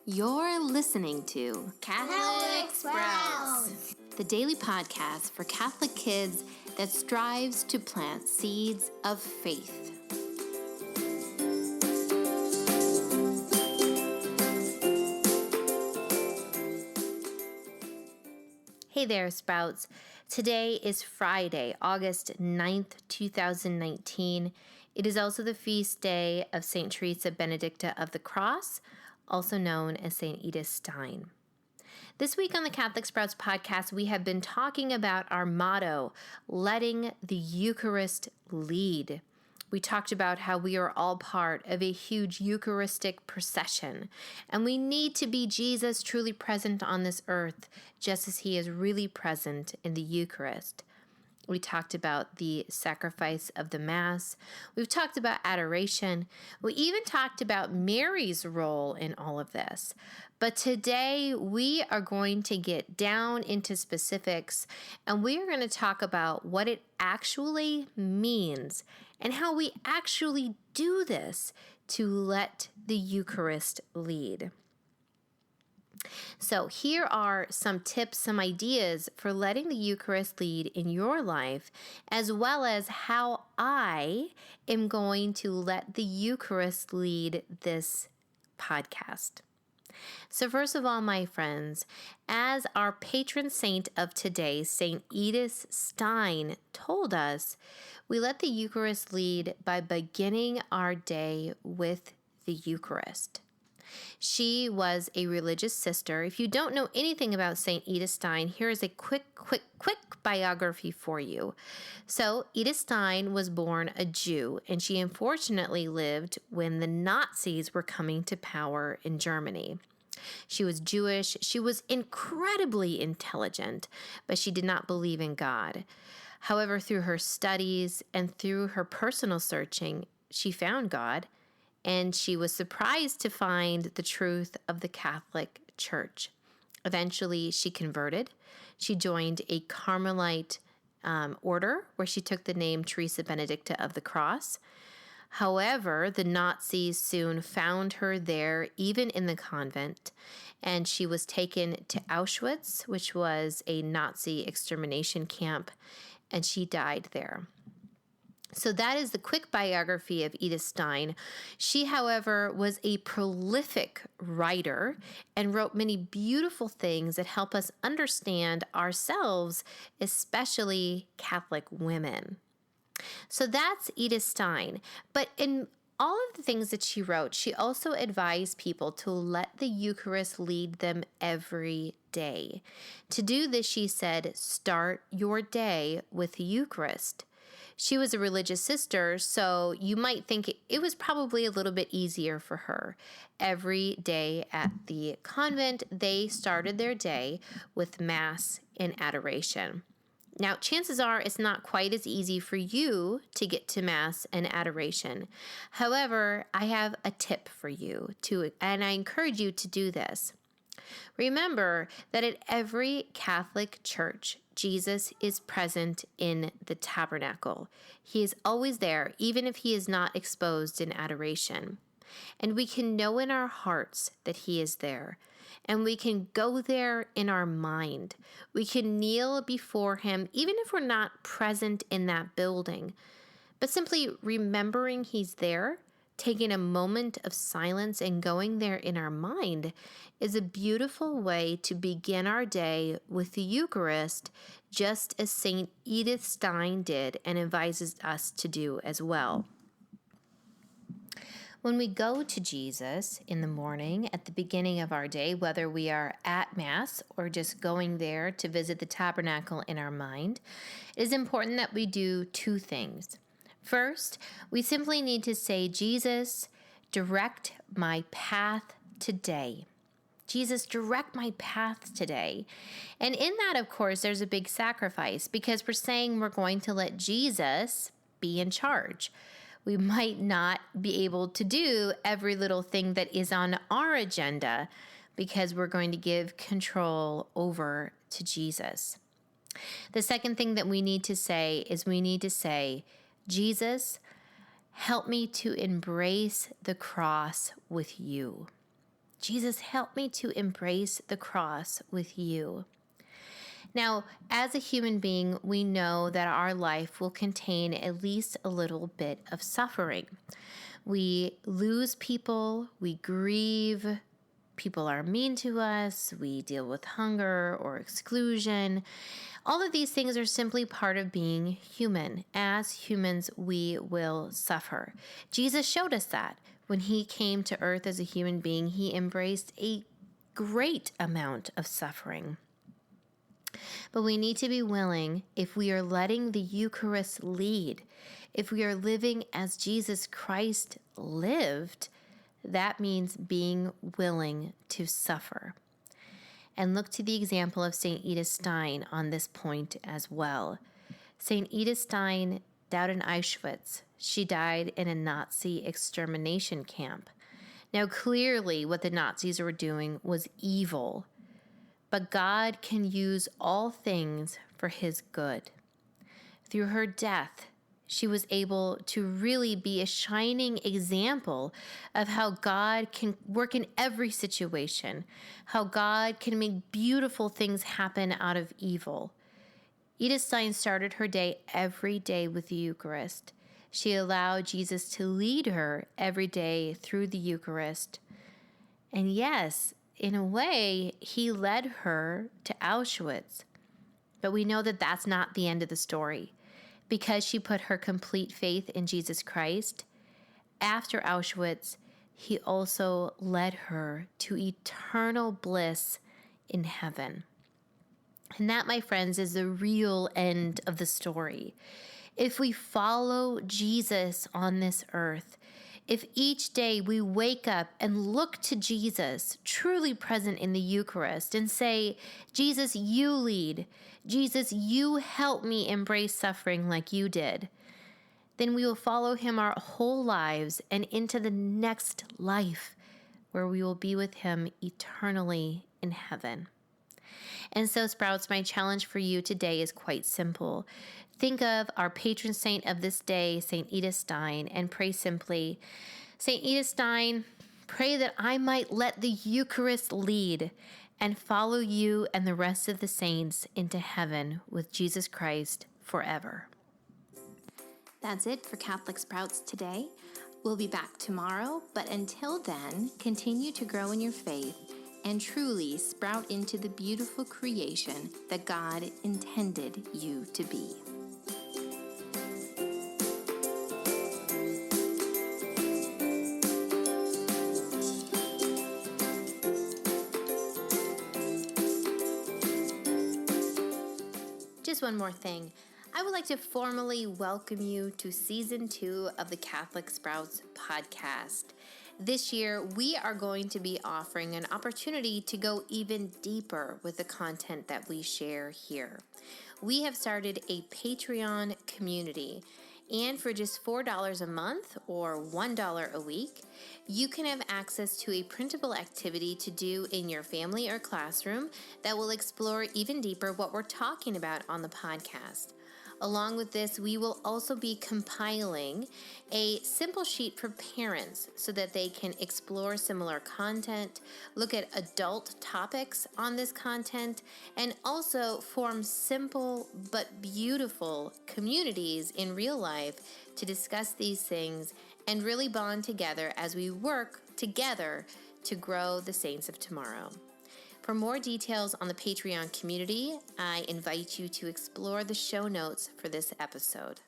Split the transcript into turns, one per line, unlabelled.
You're listening to
Catholic Sprouts,
the daily podcast for Catholic kids that strives to plant seeds of faith. Hey there, Sprouts. Today is Friday, August 9th, 2019. It is also the feast day of St. Teresa Benedicta of the Cross, also known as St. Edith Stein. This week on the Catholic Sprouts podcast, we have been talking about our motto, letting the Eucharist lead. We talked about how we are all part of a huge Eucharistic procession, and we need to be Jesus truly present on this earth, just as he is really present in the Eucharist. We talked about the sacrifice of the Mass. We've talked about adoration. We even talked about Mary's role in all of this. But today we are going to get down into specifics, and we are going to talk about what it actually means and how we actually do this to let the Eucharist lead. So here are some tips, some ideas for letting the Eucharist lead in your life, as well as how I am going to let the Eucharist lead this podcast. So first of all, my friends, as our patron saint of today, St. Edith Stein, told us, we let the Eucharist lead by beginning our day with the Eucharist. She was a religious sister. If you don't know anything about St. Edith Stein, here is a quick biography for you. So Edith Stein was born a Jew, and she unfortunately lived when the Nazis were coming to power in Germany. She was Jewish. She was incredibly intelligent, but she did not believe in God. However, through her studies and through her personal searching, she found God. And she was surprised to find the truth of the Catholic Church. Eventually, she converted. She joined a Carmelite order where she took the name Teresa Benedicta of the Cross. However, the Nazis soon found her there, even in the convent, and she was taken to Auschwitz, which was a Nazi extermination camp, and she died there. So that is the quick biography of Edith Stein. She, however, was a prolific writer and wrote many beautiful things that help us understand ourselves, especially Catholic women. So that's Edith Stein. But in all of the things that she wrote, she also advised people to let the Eucharist lead them every day. To do this, she said, start your day with the Eucharist. She was a religious sister, so you might think it was probably a little bit easier for her. Every day at the convent, they started their day with Mass and adoration. Now, chances are it's not quite as easy for you to get to Mass and adoration. However, I have a tip for you, and I encourage you to do this. Remember that at every Catholic church, Jesus is present in the tabernacle. He is always there, even if he is not exposed in adoration. And we can know in our hearts that he is there. And we can go there in our mind. We can kneel before him, even if we're not present in that building. But simply remembering he's there, taking a moment of silence and going there in our mind is a beautiful way to begin our day with the Eucharist, just as St. Edith Stein did and advises us to do as well. When we go to Jesus in the morning at the beginning of our day, whether we are at Mass or just going there to visit the tabernacle in our mind, it is important that we do two things. First, we simply need to say, Jesus, direct my path today. Jesus, direct my path today. And in that, of course, there's a big sacrifice because we're saying we're going to let Jesus be in charge. We might not be able to do every little thing that is on our agenda because we're going to give control over to Jesus. The second thing that we need to say is we need to say, Jesus, help me to embrace the cross with you. Jesus, help me to embrace the cross with you. Now, as a human being, we know that our life will contain at least a little bit of suffering. We lose people, we grieve, people are mean to us, we deal with hunger or exclusion. All of these things are simply part of being human. As humans, we will suffer. Jesus showed us that. When he came to earth as a human being, he embraced a great amount of suffering. But we need to be willing, if we are letting the Eucharist lead, if we are living as Jesus Christ lived, that means being willing to suffer. And look to the example of St. Edith Stein on this point as well. St. Edith Stein died in Auschwitz. She died in a Nazi extermination camp. Now, clearly, what the Nazis were doing was evil, but God can use all things for his good. Through her death, she was able to really be a shining example of how God can work in every situation, how God can make beautiful things happen out of evil. Edith Stein started her day every day with the Eucharist. She allowed Jesus to lead her every day through the Eucharist. And yes, in a way, he led her to Auschwitz. But we know that that's not the end of the story. Because she put her complete faith in Jesus Christ, after Auschwitz, he also led her to eternal bliss in heaven. And that, my friends, is the real end of the story. If we follow Jesus on this earth, if each day we wake up and look to Jesus, truly present in the Eucharist, and say, Jesus, you lead. Jesus, you help me embrace suffering like you did, then we will follow him our whole lives and into the next life where we will be with him eternally in heaven. And so, Sprouts, my challenge for you today is quite simple. Think of our patron saint of this day, St. Edith Stein, and pray simply, St. Edith Stein, pray that I might let the Eucharist lead and follow you and the rest of the saints into heaven with Jesus Christ forever.
That's it for Catholic Sprouts today. We'll be back tomorrow, but until then, continue to grow in your faith and truly sprout into the beautiful creation that God intended you to be.
Just one more thing. I would like to formally welcome you to Season 2 of the Catholic Sprouts podcast. This year, we are going to be offering an opportunity to go even deeper with the content that we share here. We have started a Patreon community, and for just $4 a month or $1 a week, you can have access to a printable activity to do in your family or classroom that will explore even deeper what we're talking about on the podcast. Along with this, we will also be compiling a simple sheet for parents so that they can explore similar content, look at adult topics on this content, and also form simple but beautiful communities in real life to discuss these things and really bond together as we work together to grow the saints of tomorrow. For more details on the Patreon community, I invite you to explore the show notes for this episode.